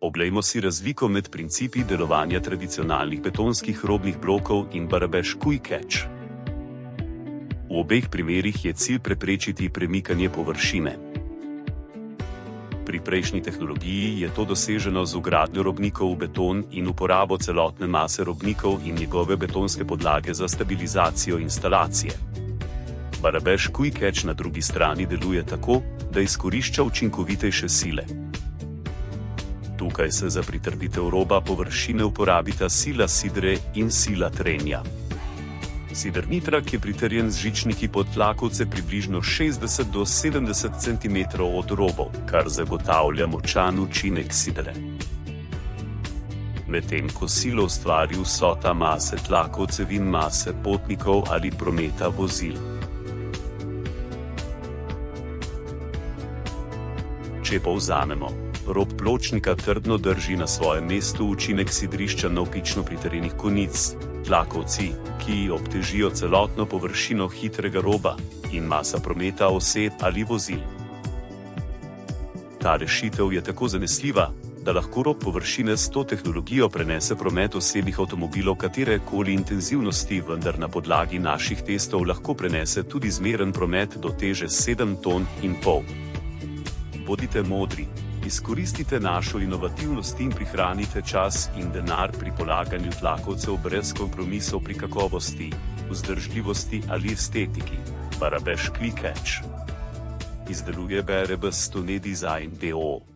Oglejmo si razliko med principi delovanja tradicionalnih betonskih robnih blokov in Barabash Quick Catch. V obeh primerih je cilj preprečiti premikanje površine. Pri prejšnji tehnologiji je to doseženo z vgradnjo robnikov v beton in uporabo celotne mase robnikov in njegove betonske podlage za stabilizacijo instalacije. Barabash Quick Catch na drugi strani deluje tako, da izkorišča učinkovitejše sile. Tukaj se za pritrditev roba površine uporabita sila sidre in sila trenja. Siderni trak je pritrjen z žičniki pod tlakovce približno 60 do 70 cm od robov, kar zagotavlja močan učinek sidre. Medtem ko silo ustvari vsota mase tlakovcev in mase potnikov ali prometa vozil. Če povzamemo, rob pločnika trdno drži na svojem mestu učinek sidrišča navpično pritrjenih konic, tlakovci, ki obtežijo celotno površino hitrega roba, in masa prometa oseb ali vozil. Ta rešitev je tako zanesljiva, da lahko rob površine s to tehnologijo prenese promet osebnih avtomobilov katerekoli intenzivnosti, vendar na podlagi naših testov lahko prenese tudi zmeren promet do teže 7,5 ton. Bodite modri, izkoristite našo inovativnost in prihranite čas in denar pri polaganju tlakovcev brez kompromisov pri kakovosti, vzdržljivosti ali estetiki. Barabash Quick Catch. Izdeluje Barabash Stone Design d.o.o.